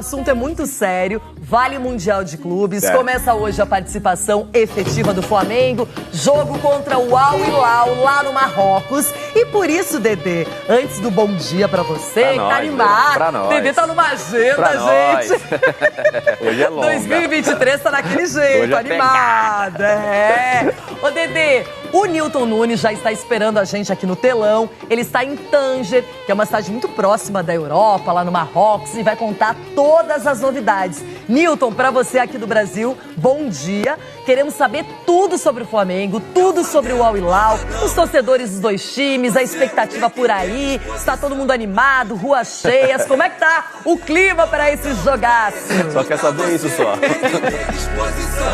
O assunto é muito sério, vale o Mundial de Clubes, Certo. Começa hoje a participação efetiva do Flamengo, jogo contra o Al Hilal lá no Marrocos. E por isso, Dedê, antes do bom dia pra você, Pra que nós, tá animado, pra nós. Dedê tá numa agenda, Pra nós. gente. Hoje é longa. 2023 tá naquele jeito, Hoje é animado. Ô, Dedê, o Nilton Nunes já está esperando a gente aqui no telão. Ele está em Tanger, que é uma cidade muito próxima da Europa, lá no Marrocos, e vai contar todas as novidades. Nilton, para você aqui do Brasil, bom dia. Queremos saber tudo sobre o Flamengo, tudo sobre o Al Hilal, os torcedores dos dois times, a expectativa por aí. Está todo mundo animado, ruas cheias. Como é que tá o clima para esse jogaço? Só quer saber isso só.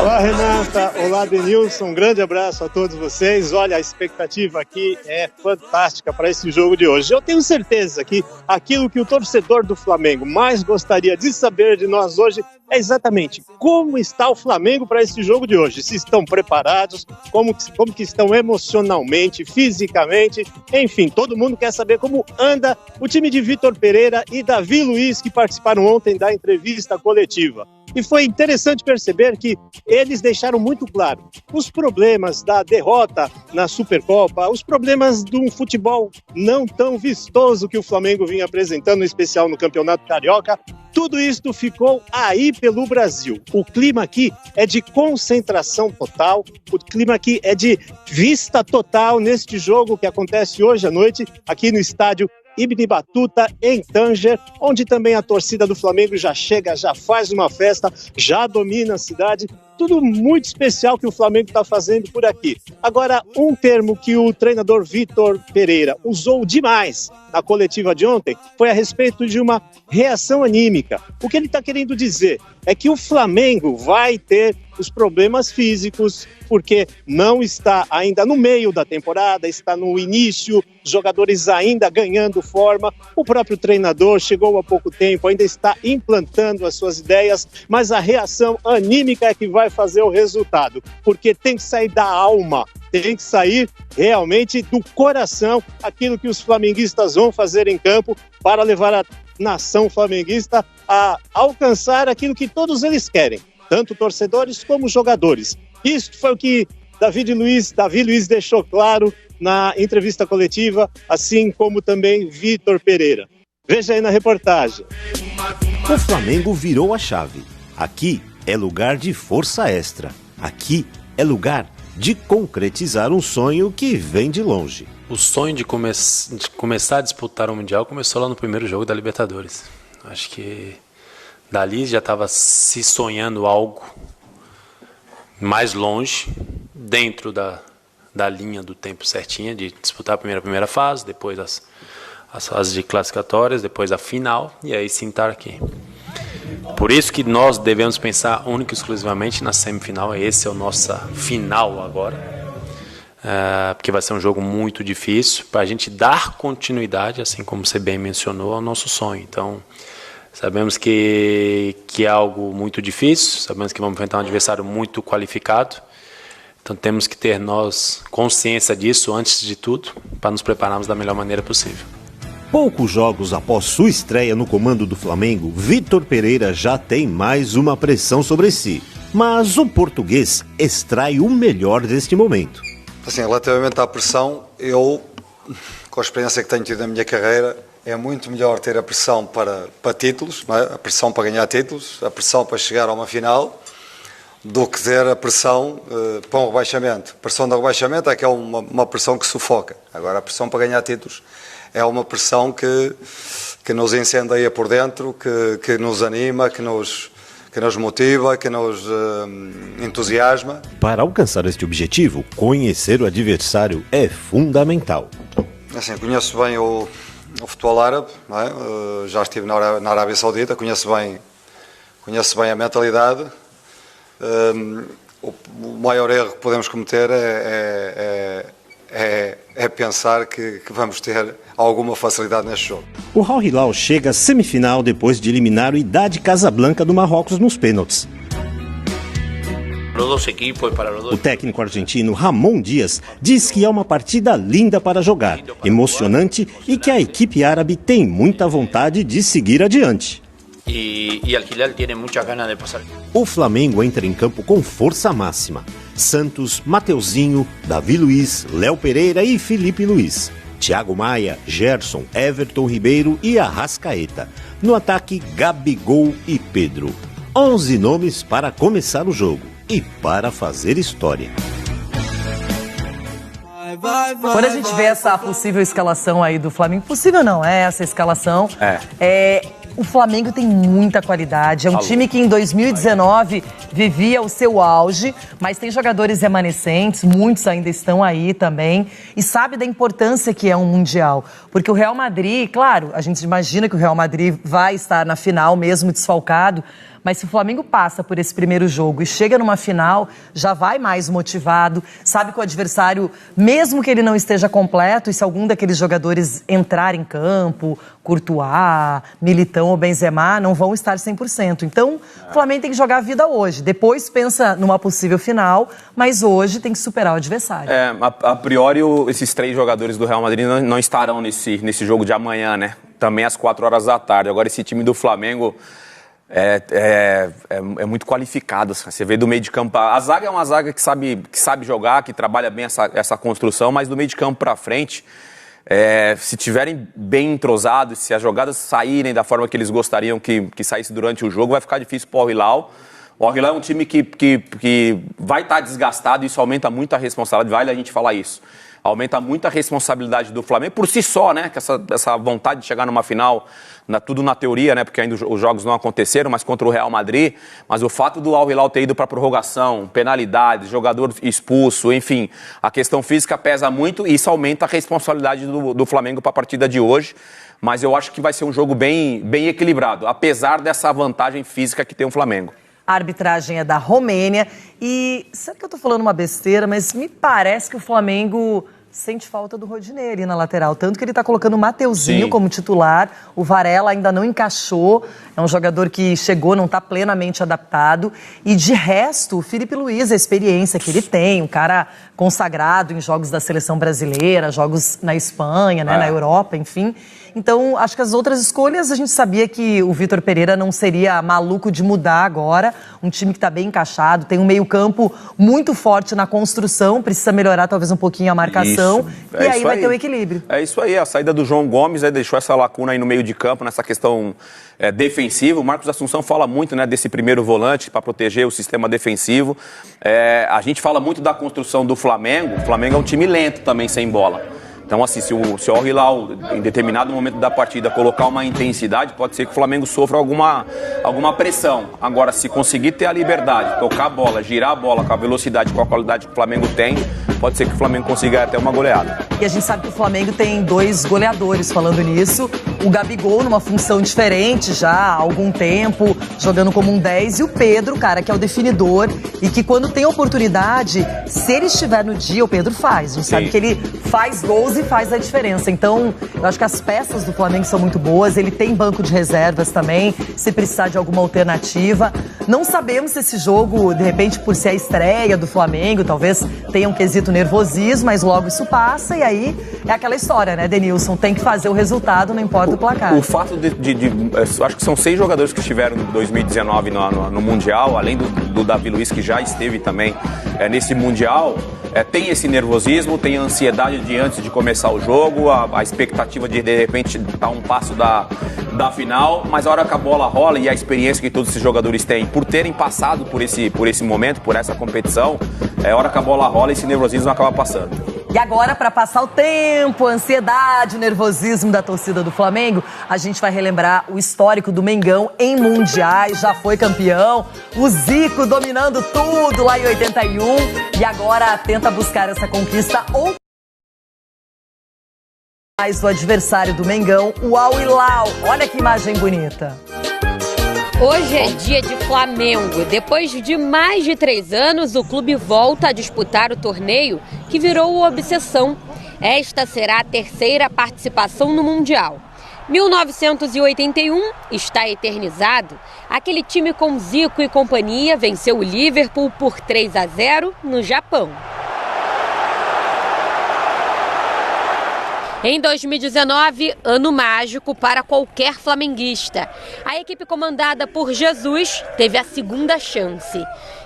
Olá, Renata. Olá, Denilson. Um grande abraço a todos vocês. Olha, a expectativa aqui é fantástica para esse jogo de hoje. Eu tenho certeza que aquilo que o torcedor do Flamengo mais gostaria de saber de nós hoje é exatamente como está o Flamengo para esse jogo de hoje. Se estão preparados, como que estão emocionalmente, fisicamente, enfim, todo mundo quer saber como anda o time de Vitor Pereira e Davi Luiz, que participaram ontem da entrevista coletiva. E foi interessante perceber que eles deixaram muito claro os problemas da derrota na Supercopa, os problemas de um futebol não tão vistoso que o Flamengo vinha apresentando, em especial no Campeonato Carioca. Tudo isso ficou aí pelo Brasil. O clima aqui é de concentração total, o clima aqui é de vista total neste jogo que acontece hoje à noite aqui no estádio Ibn Battuta, em Tanger, onde também a torcida do Flamengo já chega, já faz uma festa, já domina a cidade. Tudo muito especial que o Flamengo está fazendo por aqui. Agora, um termo que o treinador Vitor Pereira usou demais na coletiva de ontem foi a respeito de uma reação anímica. O que ele está querendo dizer é que o Flamengo vai ter os problemas físicos, porque não está ainda no meio da temporada, está no início, jogadores ainda ganhando forma. O próprio treinador chegou há pouco tempo, ainda está implantando as suas ideias, mas a reação anímica é que vai fazer o resultado, porque tem que sair da alma, tem que sair realmente do coração aquilo que os flamenguistas vão fazer em campo para levar a nação flamenguista a alcançar aquilo que todos eles querem, tanto torcedores como jogadores. Isso foi o que Davi Luiz deixou claro na entrevista coletiva, assim como também Vitor Pereira. Veja aí na reportagem. O Flamengo virou a chave. Aqui é lugar de força extra. Aqui é lugar de concretizar um sonho que vem de longe. O sonho de começar a disputar o Mundial começou lá no primeiro jogo da Libertadores. Acho que dali já estava se sonhando algo mais longe, dentro da linha do tempo certinha, de disputar a primeira fase, depois as fases de classificatórias, depois a final, e aí sim estar aqui. Por isso que nós devemos pensar única e exclusivamente na semifinal. Esse é o nosso final agora, porque vai ser um jogo muito difícil para a gente dar continuidade, assim como você bem mencionou, ao nosso sonho. Então, sabemos que é algo muito difícil, sabemos que vamos enfrentar um adversário muito qualificado, então temos que ter nós consciência disso antes de tudo, para nos prepararmos da melhor maneira possível. Poucos jogos após sua estreia no comando do Flamengo, Vitor Pereira já tem mais uma pressão sobre si. Mas o português extrai o melhor deste momento. Assim, relativamente à pressão, eu, com a experiência que tenho tido na minha carreira, é muito melhor ter a pressão para títulos, não é? A pressão para ganhar títulos, a pressão para chegar a uma final, do que ter a pressão para um rebaixamento. A pressão do rebaixamento é que é uma pressão que sufoca. Agora, a pressão para ganhar títulos é uma pressão que nos incendeia por dentro, que nos anima, que nos motiva, que nos entusiasma. Para alcançar este objetivo, conhecer o adversário é fundamental. Assim, conheço bem o futebol árabe, não é? Já estive na Arábia Saudita, conheço bem a mentalidade. O maior erro que podemos cometer é pensar que vamos ter alguma facilidade neste jogo. O Al Hilal chega à semifinal depois de eliminar o Wydad Casablanca do Marrocos nos pênaltis. O técnico argentino Ramon Dias diz que é uma partida linda para jogar, emocionante e que a equipe árabe tem muita vontade de seguir adiante. y Al Hilal tiene muchas ganas de pasar. O Flamengo entra em campo com força máxima. Santos, Mateuzinho, Davi Luiz, Léo Pereira e Felipe Luiz. Thiago Maia, Gerson, Everton Ribeiro e Arrascaeta. No ataque, Gabigol e Pedro. 11 nomes para começar o jogo e para fazer história. Quando a gente vê essa possível escalação aí do Flamengo, possível não, é essa escalação. O Flamengo tem muita qualidade. É um time que em 2019 vivia o seu auge, mas tem jogadores remanescentes, muitos ainda estão aí também, e sabe da importância que é um Mundial. Porque o Real Madrid, claro, a gente imagina que o Real Madrid vai estar na final mesmo desfalcado, mas se o Flamengo passa por esse primeiro jogo e chega numa final, já vai mais motivado, sabe que o adversário, mesmo que ele não esteja completo, e se algum daqueles jogadores entrar em campo, Courtois, Militão ou Benzema, não vão estar 100%. Então, o Flamengo tem que jogar a vida hoje. Depois pensa numa possível final, mas hoje tem que superar o adversário. A priori, esses 3 jogadores do Real Madrid não estarão nesse jogo de amanhã, né? Também às 4 horas da tarde. Agora, esse time do Flamengo é muito qualificado. Você vê do meio de campo. A zaga é uma zaga que sabe jogar, que trabalha bem essa construção, mas do meio de campo para frente, se tiverem bem entrosados, se as jogadas saírem da forma que eles gostariam que saísse durante o jogo, vai ficar difícil para o Al Hilal. O Al Hilal é um time que vai estar desgastado, e isso aumenta muito a responsabilidade, vale a gente falar isso. Aumenta muito a responsabilidade do Flamengo por si só, né? Que essa vontade de chegar numa final, tudo na teoria, né? Porque ainda os jogos não aconteceram, mas contra o Real Madrid. Mas o fato do Al Hilal ter ido para a prorrogação, penalidades, jogador expulso, enfim, a questão física pesa muito e isso aumenta a responsabilidade do Flamengo para a partida de hoje. Mas eu acho que vai ser um jogo bem equilibrado, apesar dessa vantagem física que tem o Flamengo. A arbitragem é da Romênia e, será que eu tô falando uma besteira, mas me parece que o Flamengo sente falta do Rodinei ali na lateral, tanto que ele tá colocando o Mateuzinho como titular, o Varela ainda não encaixou, é um jogador que chegou, não tá plenamente adaptado, e de resto, o Felipe Luiz, a experiência que ele tem, um cara consagrado em jogos da seleção brasileira, jogos na Espanha, né, na Europa, enfim. Então, acho que as outras escolhas, a gente sabia que o Vitor Pereira não seria maluco de mudar agora. Um time que está bem encaixado, tem um meio-campo muito forte na construção, precisa melhorar talvez um pouquinho a marcação. E aí vai ter o equilíbrio. É isso aí, a saída do João Gomes deixou essa lacuna aí no meio de campo, nessa questão defensiva. O Marcos Assunção fala muito, né, desse primeiro volante para proteger o sistema defensivo. A gente fala muito da construção do Flamengo. O Flamengo é um time lento também, sem bola. Então, assim, se o Al Hilal, em determinado momento da partida, colocar uma intensidade, pode ser que o Flamengo sofra alguma pressão. Agora, se conseguir ter a liberdade, tocar a bola, girar a bola com a velocidade, com a qualidade que o Flamengo tem, pode ser que o Flamengo consiga até uma goleada. E a gente sabe que o Flamengo tem 2 goleadores falando nisso. O Gabigol, numa função diferente já há algum tempo, jogando como um 10. E o Pedro, cara, que é o definidor e que quando tem oportunidade, se ele estiver no dia, o Pedro faz. A gente sabe que ele faz gols e faz a diferença. Então, eu acho que as peças do Flamengo são muito boas. Ele tem banco de reservas também, se precisar de alguma alternativa. Não sabemos se esse jogo, de repente, por ser a estreia do Flamengo, talvez tenha um quesito nervosismo, mas logo isso passa e aí é aquela história, né, Denilson? Tem que fazer o resultado, não importa o placar. O fato acho que são 6 jogadores que estiveram em 2019 no Mundial, além do Davi Luiz, que já esteve também nesse Mundial. Tem esse nervosismo, tem a ansiedade de antes de começar o jogo, a expectativa de repente estar um passo da final, mas a hora que a bola rola e a experiência que todos esses jogadores têm, por terem passado por esse momento, por essa competição, a hora que a bola rola, esse nervosismo acaba passando. E agora, para passar o tempo, a ansiedade, o nervosismo da torcida do Flamengo, a gente vai relembrar o histórico do Mengão em mundiais, já foi campeão, o Zico dominando tudo lá em 81 e agora tenta buscar essa conquista ou mais do adversário do Mengão, o Al Hilal. Olha que imagem bonita. Hoje é dia de Flamengo. Depois de mais de 3 anos, o clube volta a disputar o torneio que virou obsessão. Esta será a 3ª participação no Mundial. 1981 está eternizado. Aquele time com Zico e companhia venceu o Liverpool por 3-0 no Japão. Em 2019, ano mágico para qualquer flamenguista. A equipe comandada por Jesus teve a segunda chance.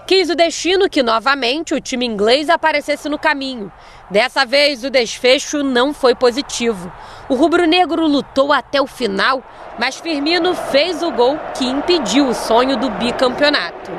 Quis o destino que novamente o time inglês aparecesse no caminho. Dessa vez o desfecho não foi positivo. O rubro-negro lutou até o final, mas Firmino fez o gol que impediu o sonho do bicampeonato.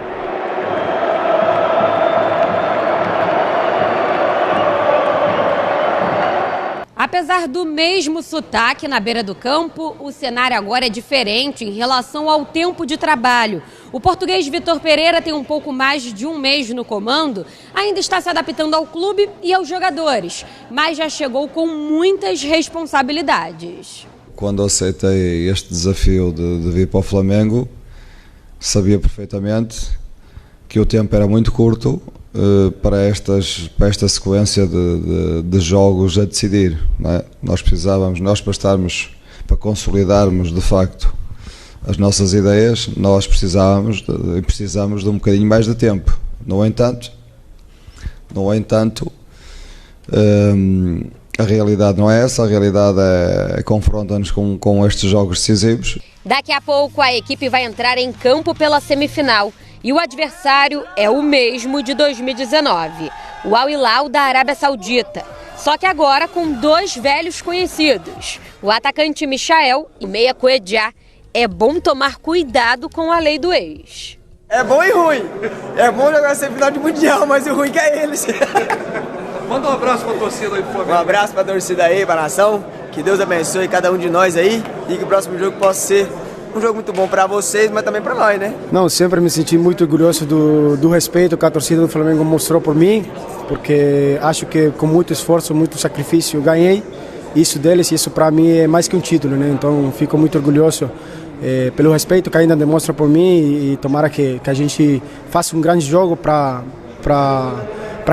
Apesar do mesmo sotaque na beira do campo, o cenário agora é diferente em relação ao tempo de trabalho. O português Vitor Pereira tem um pouco mais de um mês no comando, ainda está se adaptando ao clube e aos jogadores, mas já chegou com muitas responsabilidades. Quando aceitei este desafio de vir para o Flamengo, sabia perfeitamente que o tempo era muito curto para esta sequência de jogos a decidir, não é? Nós para consolidarmos de facto as nossas ideias, nós precisamos de um bocadinho mais de tempo. No entanto, a realidade não é essa, a realidade confronta-nos com estes jogos decisivos. Daqui a pouco a equipe vai entrar em campo pela semifinal. E o adversário é o mesmo de 2019, o Al Hilal da Arábia Saudita. Só que agora com dois velhos conhecidos, o atacante Michael e meia Coedjá. É bom tomar cuidado com a lei do ex. É bom e ruim. É bom jogar semifinal de Mundial, mas o ruim que é eles. Manda um abraço pra torcida aí, por favor. Um abraço pra torcida aí, pra nação. Que Deus abençoe cada um de nós aí e que o próximo jogo possa ser um jogo muito bom para vocês, mas também para nós, né? Não, sempre me senti muito orgulhoso do respeito que a torcida do Flamengo mostrou por mim, porque acho que com muito esforço, muito sacrifício eu ganhei isso deles e isso para mim é mais que um título, né? Então fico muito orgulhoso pelo respeito que ainda demonstra por mim e tomara que a gente faça um grande jogo para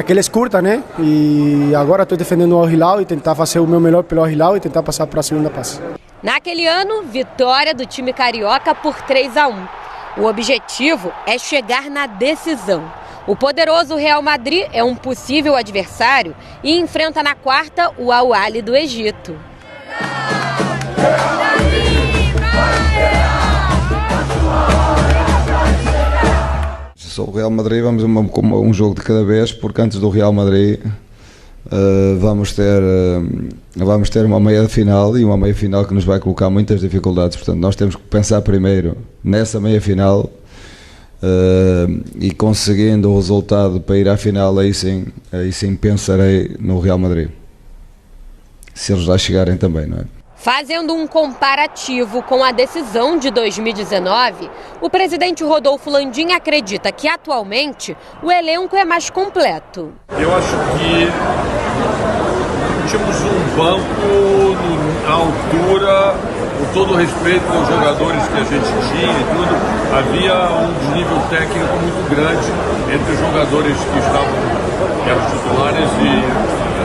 que eles curtam, né? E agora estou defendendo o Al Hilal e tentar fazer o meu melhor pelo Al Hilal e tentar passar para a segunda fase. Naquele ano, vitória do time carioca por 3-1. O objetivo é chegar na decisão. O poderoso Real Madrid é um possível adversário e enfrenta na quarta o Al Ahly do Egito. Sou o Real Madrid, vamos um jogo de cada vez, porque antes do Real Madrid vamos ter uma meia final e uma meia final que nos vai colocar muitas dificuldades. Portanto, nós temos que pensar primeiro nessa meia final e conseguindo o resultado para ir à final, aí sim pensarei no Real Madrid, se eles lá chegarem também, não é? Fazendo um comparativo com a decisão de 2019, o presidente Rodolfo Landim acredita que atualmente o elenco é mais completo. Eu acho que tínhamos um banco à altura, com todo o respeito aos jogadores que a gente tinha e tudo. Havia um desnível técnico muito grande entre os jogadores que eram titulares e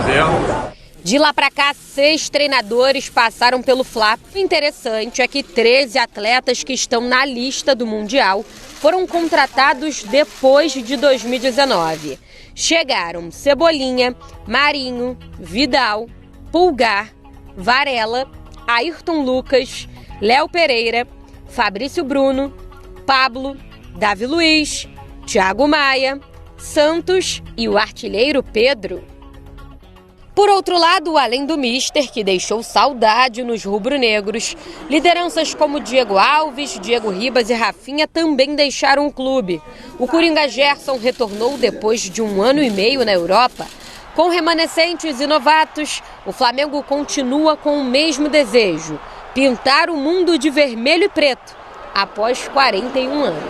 reserva. De lá para cá, 6 treinadores passaram pelo Fla. O interessante é que 13 atletas que estão na lista do Mundial foram contratados depois de 2019. Chegaram Cebolinha, Marinho, Vidal, Pulgar, Varela, Ayrton Lucas, Léo Pereira, Fabrício Bruno, Pablo, Davi Luiz, Thiago Maia, Santos e o artilheiro Pedro. Por outro lado, além do míster, que deixou saudade nos rubro-negros, lideranças como Diego Alves, Diego Ribas e Rafinha também deixaram o clube. O Coringa Gerson retornou depois de 1 ano e meio na Europa. Com remanescentes e novatos, o Flamengo continua com o mesmo desejo: pintar o mundo de vermelho e preto, após 41 anos.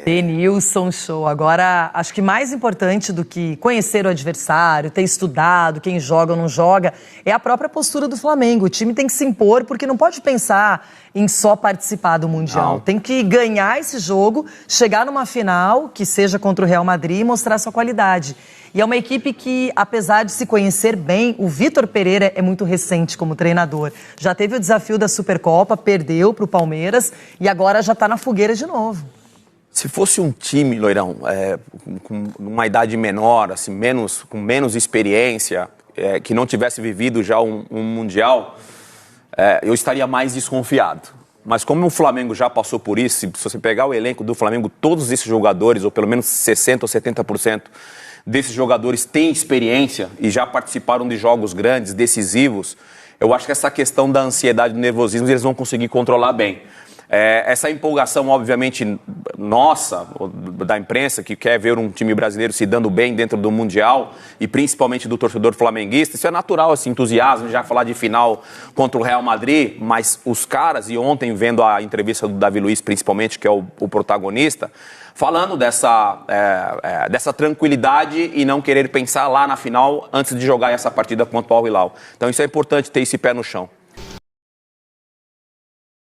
Denilson. Nilson, show. Agora, acho que mais importante do que conhecer o adversário, ter estudado quem joga ou não joga, é a própria postura do Flamengo. O time tem que se impor, porque não pode pensar em só participar do Mundial. Não. Tem que ganhar esse jogo, chegar numa final, que seja contra o Real Madrid, e mostrar sua qualidade. E é uma equipe que, apesar de se conhecer bem, o Vitor Pereira é muito recente como treinador. Já teve o desafio da Supercopa, perdeu para o Palmeiras e agora já está na fogueira de novo. Se fosse um time, Loirão, com uma idade menor, assim, com menos experiência, que não tivesse vivido já um Mundial, eu estaria mais desconfiado. Mas como o Flamengo já passou por isso, se você pegar o elenco do Flamengo, todos esses jogadores, ou pelo menos 60% ou 70% desses jogadores têm experiência e já participaram de jogos grandes, decisivos, eu acho que essa questão da ansiedade e do nervosismo eles vão conseguir controlar bem. Essa empolgação, obviamente, nossa, da imprensa, que quer ver um time brasileiro se dando bem dentro do Mundial, e principalmente do torcedor flamenguista, isso é natural, esse entusiasmo, já falar de final contra o Real Madrid, mas os caras, e ontem vendo a entrevista do Davi Luiz, principalmente, que é o protagonista, falando dessa tranquilidade e não querer pensar lá na final antes de jogar essa partida contra o Al Hilal. Então isso é importante, ter esse pé no chão.